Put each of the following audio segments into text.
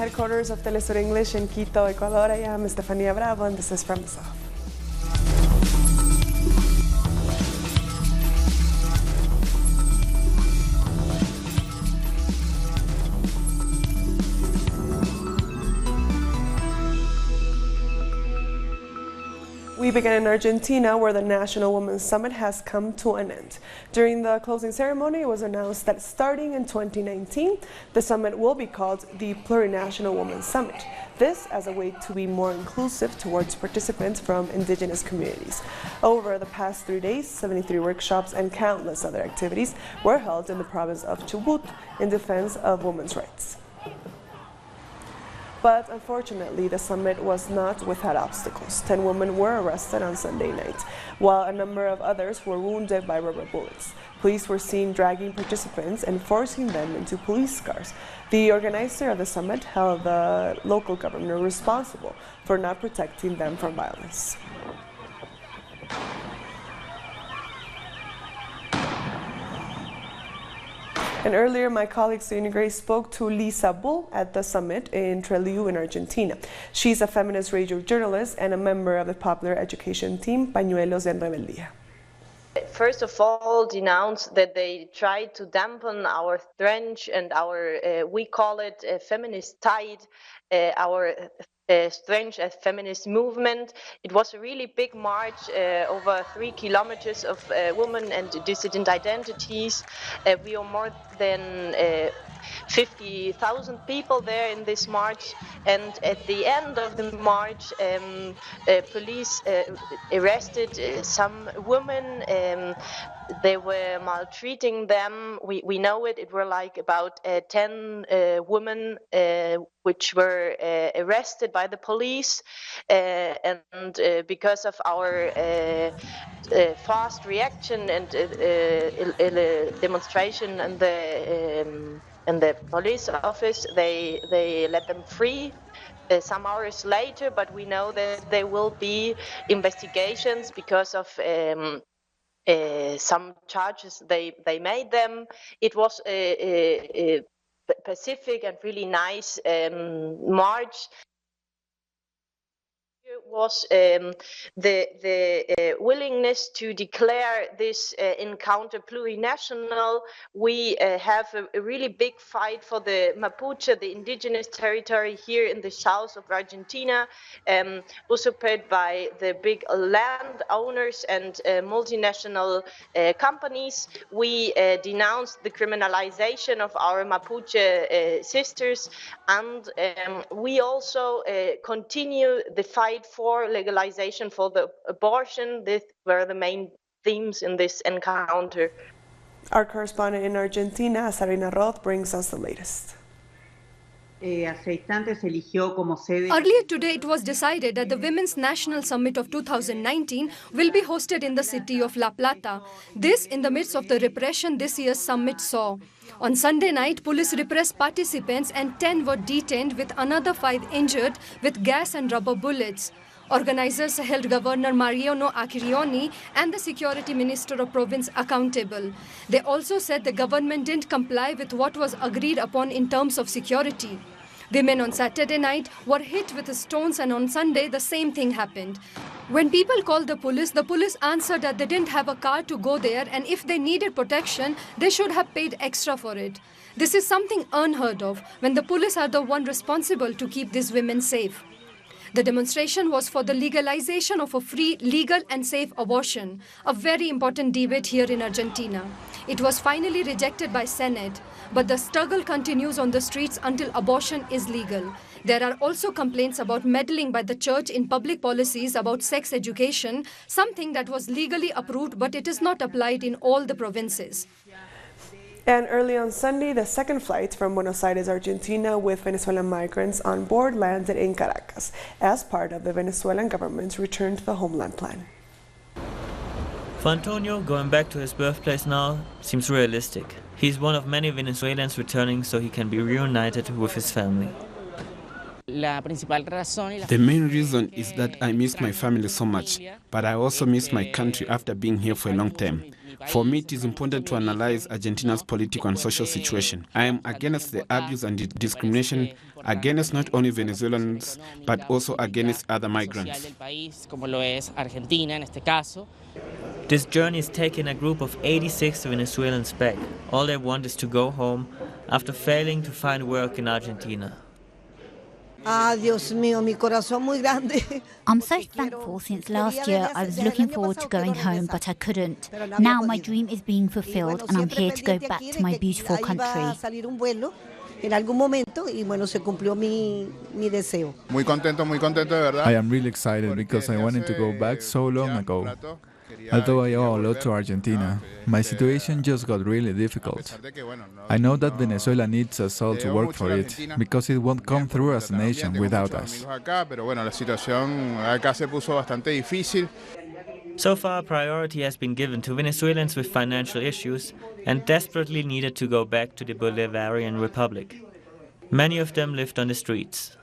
headquarters of Telesur English in Quito, Ecuador. I am Estefania Bravo, and this is From the South. We begin in Argentina, where the National Women's Summit has come to an end. During the closing ceremony, it was announced that starting in 2019, the summit will be called the Plurinational Women's Summit. This as a way to be more inclusive towards participants from indigenous communities. Over the past 3 days, 73 workshops and countless other activities were held in the province of Chubut in defense of women's rights. But unfortunately, the summit was not without obstacles. 10 women were arrested on Sunday night, while a number of others were wounded by rubber bullets. Police were seen dragging participants and forcing them into police cars. The organizer of the summit held the local governor responsible for not protecting them from violence. And earlier, my colleague Serena Gray spoke to Lisa Bull at the summit in Trelew in Argentina. She's a feminist radio journalist and a member of the popular education team Pañuelos en Rebeldía. First of all, denounced that they tried to dampen our strength and our, we call it feminist tide, our strength as feminist movement. It was a really big march, over 3 kilometers of women and dissident identities. We are more than 50,000 people there in this march, and at the end of the march, police arrested some women. They were maltreating them. We know it. It were like about 10 women which were arrested by the police, and because of our fast reaction and demonstration and the police office, they let them free some hours later. But we know that there will be investigations because of some charges they made them. It was a pacific and really nice march. Was the willingness to declare this encounter plurinational. We have a really big fight for the Mapuche, the indigenous territory here in the south of Argentina, usurped by the big landowners and multinational companies. We denounced the criminalization of our Mapuche sisters, and we also continue the fight for legalization for the abortion. These were the main themes in this encounter. Our correspondent in Argentina, Sarina Roth, brings us the latest. Earlier today, it was decided that the Women's National Summit of 2019 will be hosted in the city of La Plata. This in the midst of the repression this year's summit saw. On Sunday night, police repressed participants and 10 were detained, with another 5 injured with gas and rubber bullets. Organizers held Governor Mariano Acquirioni and the Security Minister of Province accountable. They also said the government didn't comply with what was agreed upon in terms of security. Women on Saturday night were hit with stones, and on Sunday the same thing happened. When people called the police answered that they didn't have a car to go there, and if they needed protection, they should have paid extra for it. This is something unheard of when the police are the one responsible to keep these women safe. The demonstration was for the legalization of a free, legal and safe abortion, a very important debate here in Argentina. It was finally rejected by Senate, but the struggle continues on the streets until abortion is legal. There are also complaints about meddling by the church in public policies about sex education, something that was legally approved, but it is not applied in all the provinces. And early on Sunday, the second flight from Buenos Aires, Argentina, with Venezuelan migrants on board landed in Caracas as part of the Venezuelan government's return to the homeland plan. For Antonio, going back to his birthplace now seems realistic. He's one of many Venezuelans returning so he can be reunited with his family. The main reason is that I miss my family so much, but I also miss my country after being here for a long time. For me, it is important to analyze Argentina's political and social situation. I am against the abuse and discrimination against not only Venezuelans, but also against other migrants. This journey is taking a group of 86 Venezuelans back. All they want is to go home after failing to find work in Argentina. Dios mío, mi corazón muy grande. I'm so thankful. Since last year I was looking forward to going home, but I couldn't. Now my dream is being fulfilled and I'm here to go back to my beautiful country. En algún momento y bueno, se cumplió mi deseo. Muy contento, de verdad. I am really excited because I wanted to go back so long ago. Although I owe a lot to Argentina, my situation just got really difficult. I know that Venezuela needs us all to work for it, because it won't come through as a nation without us. So far, priority has been given to Venezuelans with financial issues and desperately needed to go back to the Bolivarian Republic. Many of them lived on the streets.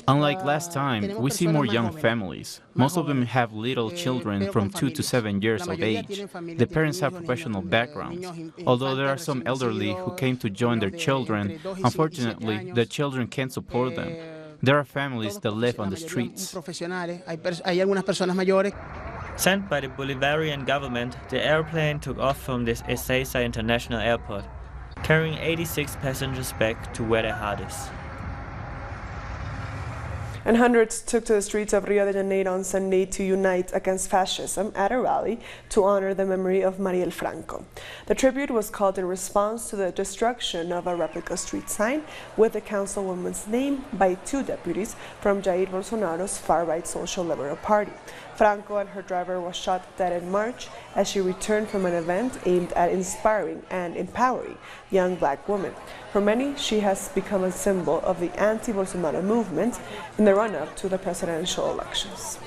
Unlike last time, we see more young families. Most of them have little children from 2 to 7 years of age. The parents have professional backgrounds. Although there are some elderly who came to join their children, unfortunately, the children can't support them. There are families that live on the streets. Sent by the Bolivarian government, the airplane took off from this Ezeiza International Airport, carrying 86 passengers back to where their heart is. And hundreds took to the streets of Rio de Janeiro on Sunday to unite against fascism at a rally to honor the memory of Mariel Franco. The tribute was called in response to the destruction of a replica street sign with the councilwoman's name by 2 deputies from Jair Bolsonaro's far-right Social Liberal Party. Franco and her driver were shot dead in March as she returned from an event aimed at inspiring and empowering young black women. For many, she has become a symbol of the anti-Bolsonaro movement in the run-up to the presidential elections.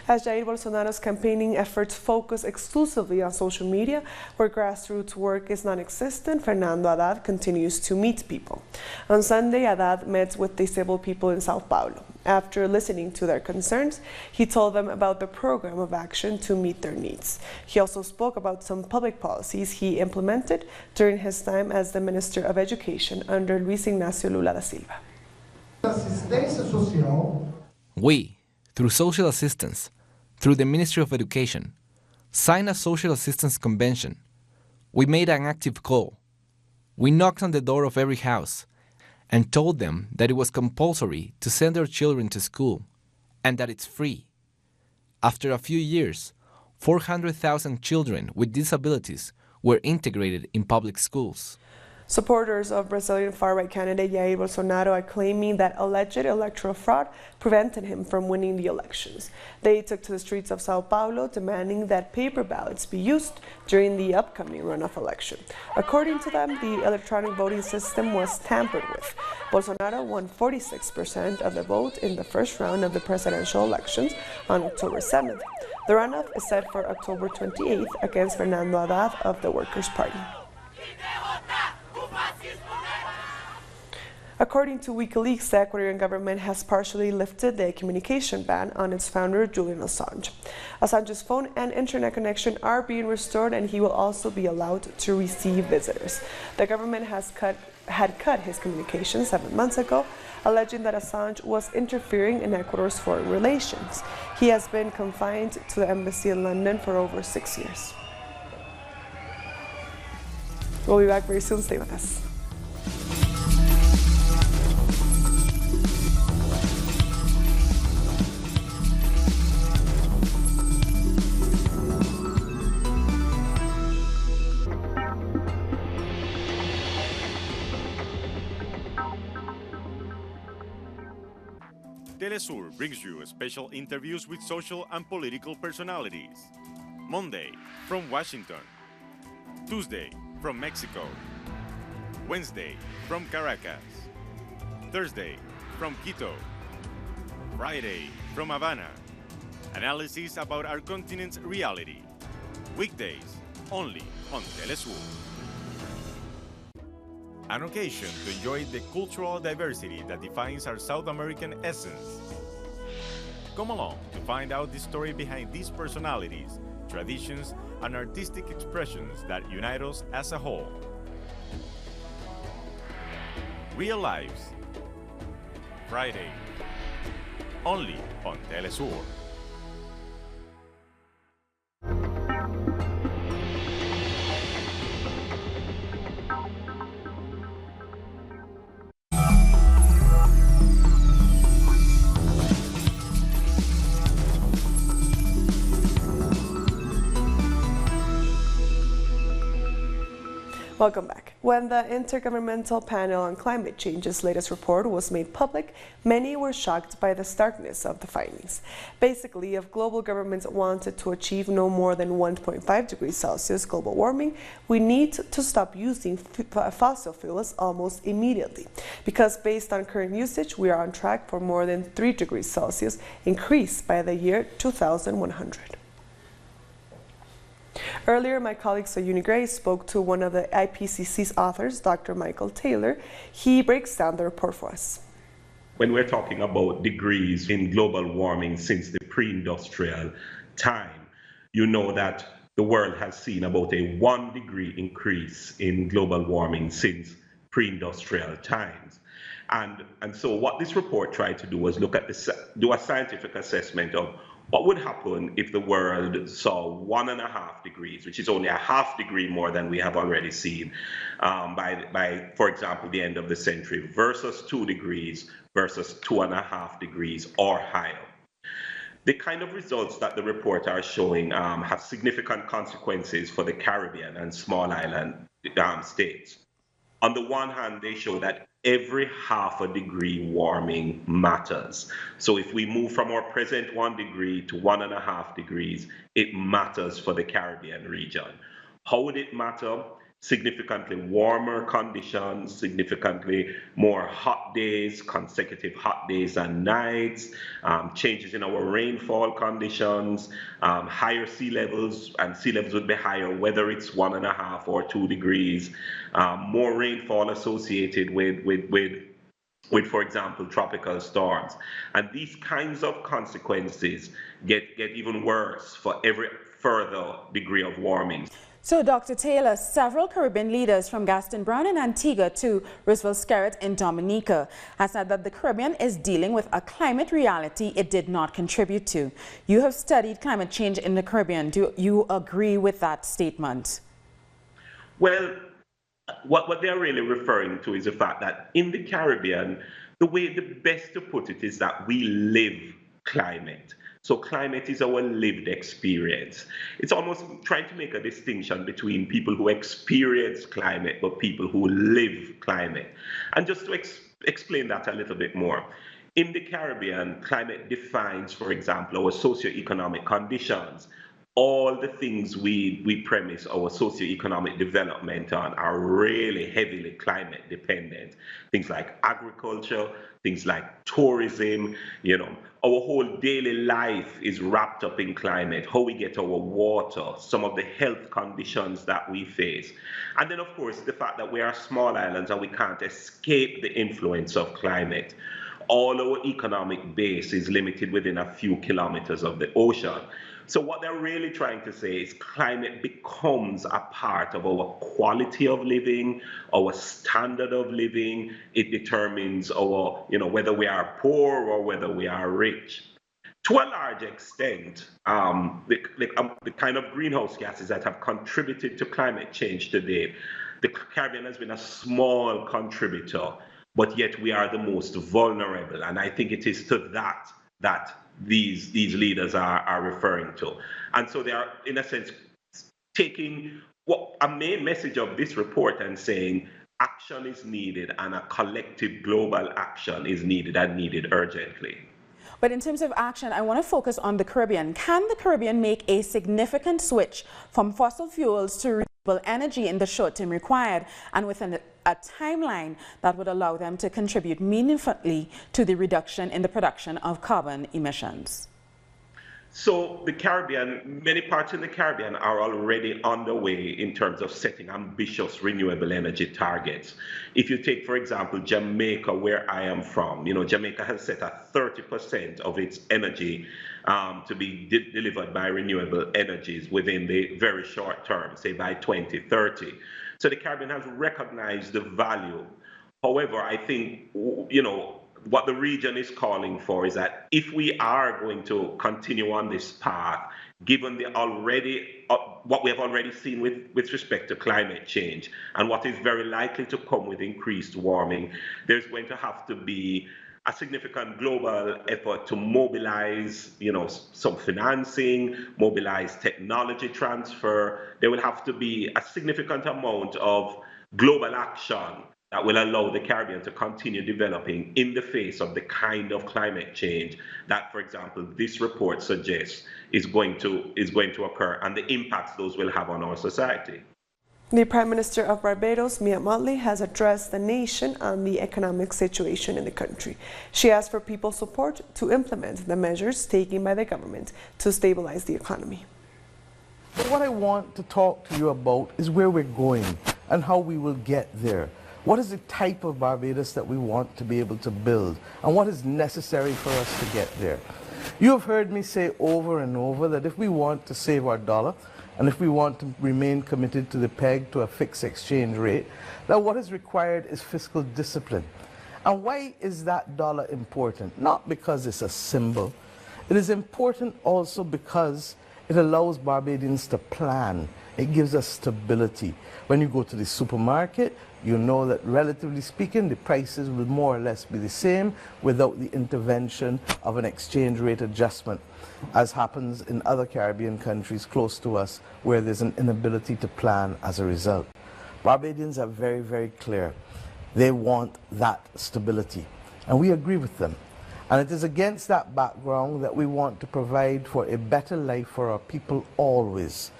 As Jair Bolsonaro's campaigning efforts focus exclusively on social media, where grassroots work is non-existent, Fernando Haddad continues to meet people. On Sunday, Haddad met with disabled people in Sao Paulo. After listening to their concerns, he told them about the program of action to meet their needs. He also spoke about some public policies he implemented during his time as the Minister of Education under Luis Ignacio Lula da Silva. We, through social assistance, through the Ministry of Education, signed a social assistance convention. We made an active call. We knocked on the door of every house and told them that it was compulsory to send their children to school and that it's free. After a few years, 400,000 children with disabilities were integrated in public schools. Supporters of Brazilian far-right candidate Jair Bolsonaro are claiming that alleged electoral fraud prevented him from winning the elections. They took to the streets of Sao Paulo demanding that paper ballots be used during the upcoming runoff election. According to them, the electronic voting system was tampered with. Bolsonaro won 46% of the vote in the first round of the presidential elections on October 7th. The runoff is set for October 28th against Fernando Haddad of the Workers' Party. According to WikiLeaks, the Ecuadorian government has partially lifted the communication ban on its founder, Julian Assange. Assange's phone and internet connection are being restored, and he will also be allowed to receive visitors. The government had cut his communications 7 months ago, alleging that Assange was interfering in Ecuador's foreign relations. He has been confined to the embassy in London for over 6 years. We'll be back very soon. Stay with us. Telesur brings you special interviews with social and political personalities. Monday, from Washington. Tuesday, from Mexico. Wednesday, from Caracas. Thursday, from Quito. Friday, from Havana. Analysis about our continent's reality. Weekdays, only on Telesur. An occasion to enjoy the cultural diversity that defines our South American essence. Come along to find out the story behind these personalities, traditions, and artistic expressions that unite us as a whole. Real Lives, Friday, only on Telesur. Welcome back. When the Intergovernmental Panel on Climate Change's latest report was made public, many were shocked by the starkness of the findings. Basically, if global governments wanted to achieve no more than 1.5 degrees Celsius global warming, we need to stop using fossil fuels almost immediately. Because based on current usage, we are on track for more than 3 degrees Celsius increase by the year 2100. Earlier, my colleague Sayuni Gray spoke to one of the IPCC's authors, Dr. Michael Taylor. He breaks down the report for us. When we're talking about degrees in global warming since the pre-industrial time, you know that the world has seen about a 1 degree increase in global warming since pre-industrial times. And so what this report tried to do was do a scientific assessment of what would happen if the world saw 1.5 degrees, which is only a half degree more than we have already seen by, for example, the end of the century, versus 2 degrees versus 2.5 degrees or higher. The kind of results that the report are showing have significant consequences for the Caribbean and small island states. On the one hand, they show that every 0.5 degree warming matters. So if we move from our present 1 degree to 1.5 degrees, it matters for the Caribbean region. How would it matter? Significantly warmer conditions, significantly more hot days, consecutive hot days and nights, changes in our rainfall conditions, higher sea levels, and sea levels would be higher whether it's 1.5 or 2 degrees, more rainfall associated with, for example, tropical storms. And these kinds of consequences get even worse for every further degree of warming. So, Dr. Taylor, several Caribbean leaders from Gaston Brown in Antigua to Roosevelt Skerritt in Dominica have said that the Caribbean is dealing with a climate reality it did not contribute to. You have studied climate change in the Caribbean. Do you agree with that statement? Well, what they're really referring to is the fact that in the Caribbean, the best to put it is that we live climate. So climate is our lived experience. It's almost trying to make a distinction between people who experience climate but people who live climate. And just to explain that a little bit more, in the Caribbean, climate defines, for example, our socioeconomic conditions. All the things we premise our socioeconomic development on are really heavily climate dependent. Things like agriculture, things like tourism, our whole daily life is wrapped up in climate, how we get our water, some of the health conditions that we face. And then, of course, the fact that we are small islands and we can't escape the influence of climate. All our economic base is limited within a few kilometers of the ocean. So what they're really trying to say is climate becomes a part of our quality of living, our standard of living. It determines our, whether we are poor or whether we are rich. To a large extent, the kind of greenhouse gases that have contributed to climate change today, the Caribbean has been a small contributor, but yet we are the most vulnerable. And I think it is to that these leaders are referring to. And so they are, in a sense, taking what a main message of this report and saying action is needed and a collective global action is needed and needed urgently. But in terms of action, I want to focus on the Caribbean. Can the Caribbean make a significant switch from fossil fuels to renewable energy in the short term required and within a timeline that would allow them to contribute meaningfully to the reduction in the production of carbon emissions? So the Caribbean, many parts in the Caribbean are already underway in terms of setting ambitious renewable energy targets. If you take, for example, Jamaica, where I am from, Jamaica has set a 30% of its energy to be delivered by renewable energies within the very short term, say by 2030. So the Caribbean has recognized the value. However, I think, what the region is calling for is that if we are going to continue on this path, given the what we have already seen with respect to climate change and what is very likely to come with increased warming, there's going to have to be a significant global effort to mobilize, some financing, mobilize technology transfer. There will have to be a significant amount of global action that will allow the Caribbean to continue developing in the face of the kind of climate change that, for example, this report suggests is going to occur and the impacts those will have on our society. The Prime Minister of Barbados, Mia Mottley, has addressed the nation on the economic situation in the country. She asked for people's support to implement the measures taken by the government to stabilize the economy. What I want to talk to you about is where we're going and how we will get there. What is the type of Barbados that we want to be able to build, and what is necessary for us to get there? You have heard me say over and over that if we want to save our dollar, and if we want to remain committed to the peg to a fixed exchange rate, that what is required is fiscal discipline. And why is that dollar important? Not because it's a symbol. It is important also because it allows Barbadians to plan. It gives us stability. When you go to the supermarket, you know that relatively speaking, the prices will more or less be the same without the intervention of an exchange rate adjustment, as happens in other Caribbean countries close to us where there's an inability to plan as a result. Barbadians are very, very clear. They want that stability, and we agree with them. And it is against that background that we want to provide for a better life for our people always.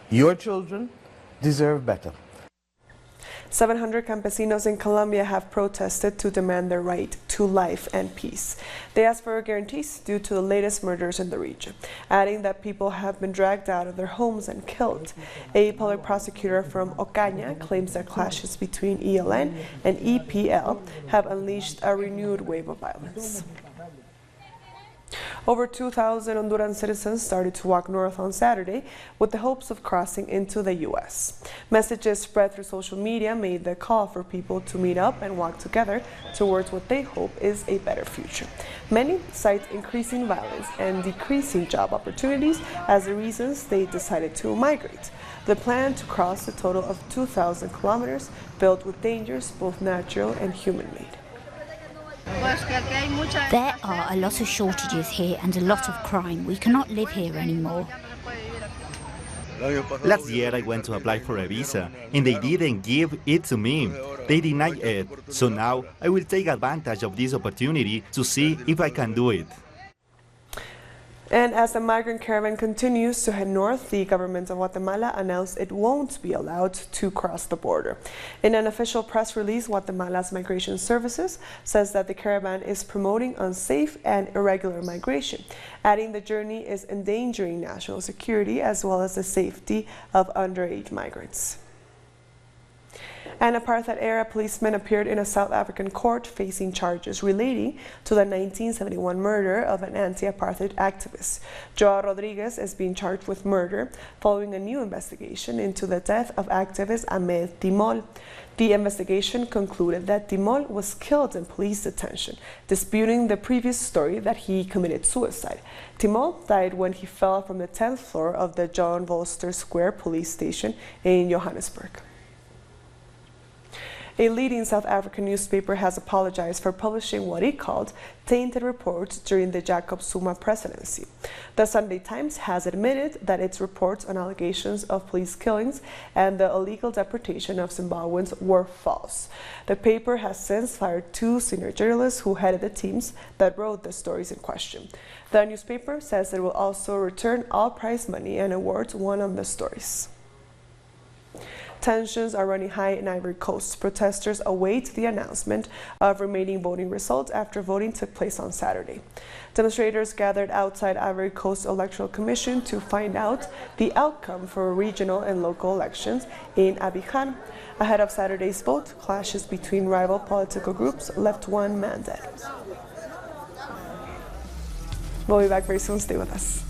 Your children deserve better. 700 campesinos in Colombia have protested to demand their right to life and peace. They asked for guarantees due to the latest murders in the region, adding that people have been dragged out of their homes and killed. A public prosecutor from Ocaña claims that clashes between ELN and EPL have unleashed a renewed wave of violence. Over 2,000 Honduran citizens started to walk north on Saturday with the hopes of crossing into the U.S. Messages spread through social media made the call for people to meet up and walk together towards what they hope is a better future. Many cite increasing violence and decreasing job opportunities as the reasons they decided to migrate. The plan to cross a total of 2,000 kilometers filled with dangers, both natural and human-made. There are a lot of shortages here and a lot of crime. We cannot live here anymore. Last year I went to apply for a visa and they didn't give it to me. They denied it. So now I will take advantage of this opportunity to see if I can do it. And as the migrant caravan continues to head north, the government of Guatemala announced it won't be allowed to cross the border. In an official press release, Guatemala's Migration Services says that the caravan is promoting unsafe and irregular migration, adding the journey is endangering national security as well as the safety of underage migrants. An apartheid-era policeman appeared in a South African court facing charges relating to the 1971 murder of an anti-apartheid activist. Joao Rodriguez is being charged with murder following a new investigation into the death of activist Ahmed Timol. The investigation concluded that Timol was killed in police detention, disputing the previous story that he committed suicide. Timol died when he fell from the 10th floor of the John Volster Square police station in Johannesburg. A leading South African newspaper has apologized for publishing what he called tainted reports during the Jacob Zuma presidency. The Sunday Times has admitted that its reports on allegations of police killings and the illegal deportation of Zimbabweans were false. The paper has since fired 2 senior journalists who headed the teams that wrote the stories in question. The newspaper says it will also return all prize money and awards won on the stories. Tensions are running high in Ivory Coast. Protesters await the announcement of remaining voting results after voting took place on Saturday. Demonstrators gathered outside Ivory Coast Electoral Commission to find out the outcome for regional and local elections in Abidjan. Ahead of Saturday's vote, clashes between rival political groups left one man dead. We'll be back very soon. Stay with us.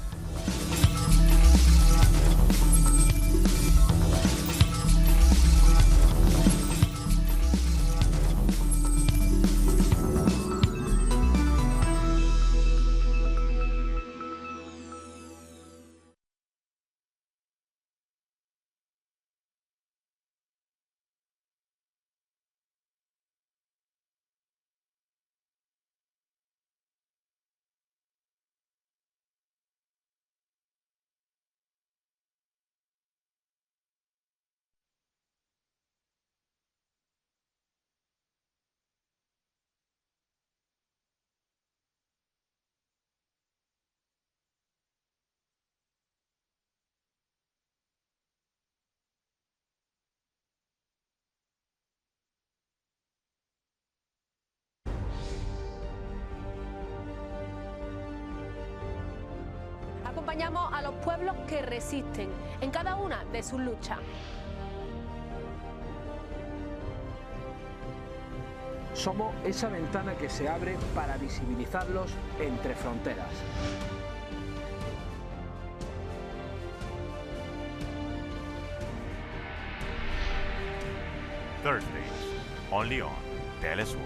Acompañamos a los pueblos que resisten en cada una de sus luchas. Somos esa ventana que se abre para visibilizarlos entre fronteras. Thursdays, only on Telesur.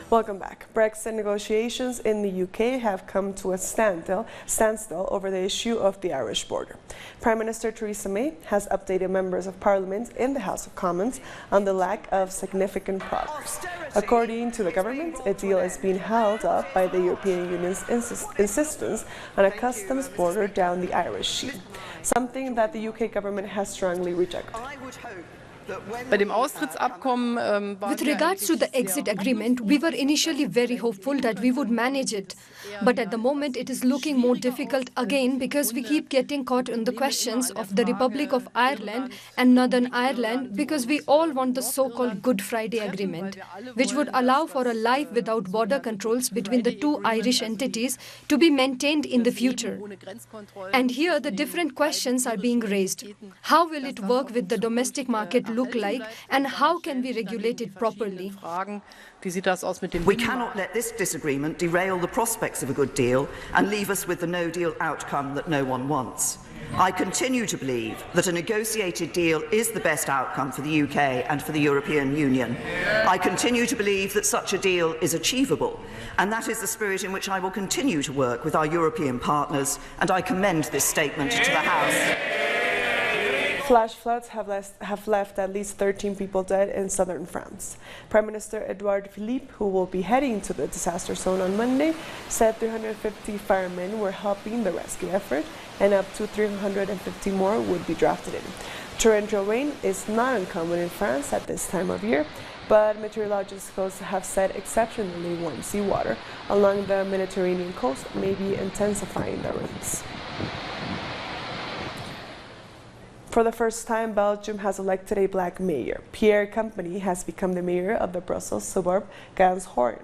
Welcome back. Brexit negotiations in the UK have come to a standstill over the issue of the Irish border. Prime Minister Theresa May has updated members of Parliament in the House of Commons on the lack of significant progress. According to the government, a deal is being held up by the European Union's insistence on a customs border down the Irish Sea, something that the UK government has strongly rejected. With regards to the exit agreement, we were initially very hopeful that we would manage it. But at the moment, it is looking more difficult again because we keep getting caught in the questions of the Republic of Ireland and Northern Ireland because we all want the so-called Good Friday Agreement, which would allow for a life without border controls between the two Irish entities to be maintained in the future. And here, the different questions are being raised. How will it work with the domestic market look like, and how can we regulate it properly? We cannot let this disagreement derail the prospects of a good deal and leave us with the no-deal outcome that no one wants. I continue to believe that a negotiated deal is the best outcome for the UK and for the European Union. I continue to believe that such a deal is achievable, and that is the spirit in which I will continue to work with our European partners, and I commend this statement to the House. Flash floods have left at least 13 people dead in southern France. Prime Minister Edouard Philippe, who will be heading to the disaster zone on Monday, said 350 firemen were helping the rescue effort and up to 350 more would be drafted in. Torrential rain is not uncommon in France at this time of year, but meteorologists have said exceptionally warm seawater along the Mediterranean coast may be intensifying the rains. For the first time, Belgium has elected a black mayor. Pierre Company has become the mayor of the Brussels suburb Ganshoorn.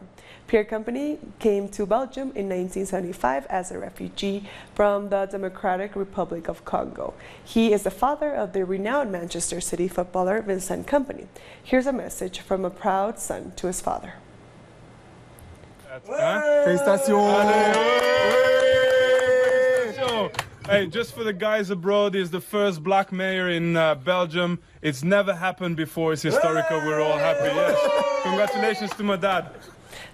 Pierre Company came to Belgium in 1975 as a refugee from the Democratic Republic of Congo. He is the father of the renowned Manchester City footballer Vincent Kompany. Here's a message from a proud son to his father. Félicitations! Hey, just for the guys abroad, he's the first black mayor in Belgium. It's never happened before. It's historical. We're all happy. Yes. Congratulations to my dad.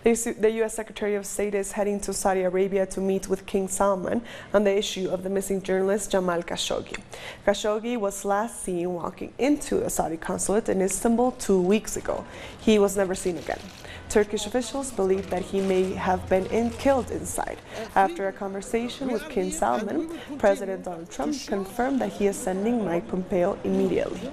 The U.S. Secretary of State is heading to Saudi Arabia to meet with King Salman on the issue of the missing journalist Jamal Khashoggi. Khashoggi was last seen walking into a Saudi consulate in Istanbul 2 weeks ago. He was never seen again. Turkish officials believe that he may have been killed inside. After a conversation with King Salman, President Donald Trump confirmed that he is sending Mike Pompeo immediately.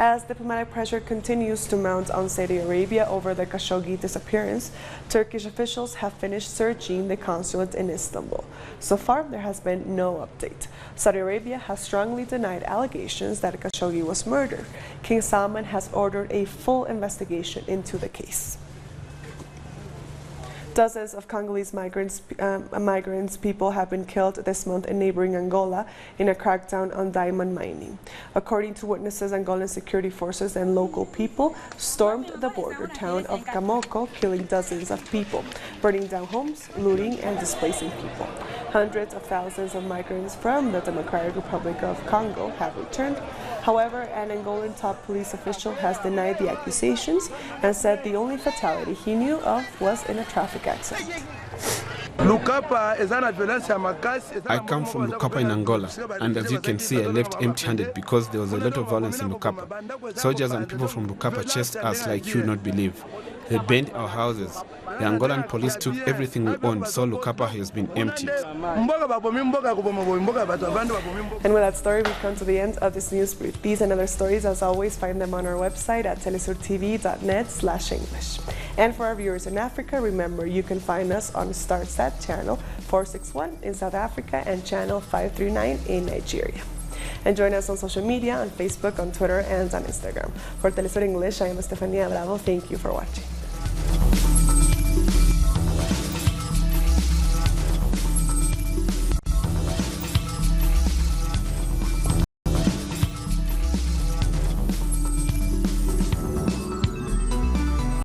As diplomatic pressure continues to mount on Saudi Arabia over the Khashoggi disappearance, Turkish officials have finished searching the consulate in Istanbul. So far, there has been no update. Saudi Arabia has strongly denied allegations that Khashoggi was murdered. King Salman has ordered a full investigation into the case. Dozens of Congolese migrants people have been killed this month in neighboring Angola in a crackdown on diamond mining. According to witnesses, Angolan security forces and local people stormed the border town of Kamoko, killing dozens of people, burning down homes, looting, and displacing people. Hundreds of thousands of migrants from the Democratic Republic of Congo have returned. However, an Angolan top police official has denied the accusations and said the only fatality he knew of was in a traffic accident. I come from Lukapa in Angola, and as you can see, I left empty-handed because there was a lot of violence in Lukapa. Soldiers and people from Lukapa chased us like you would not believe. They burned our houses. The Angolan police took everything we owned, so Lukapa has been emptied. And with that story, we've come to the end of this news brief. These and other stories, as always, find them on our website at telesurtv.net/English. And for our viewers in Africa, remember you can find us on StarSat channel 461 in South Africa and channel 539 in Nigeria. And join us on social media, on Facebook, on Twitter, and on Instagram. For Telesur English, I am Estefania Bravo. Thank you for watching.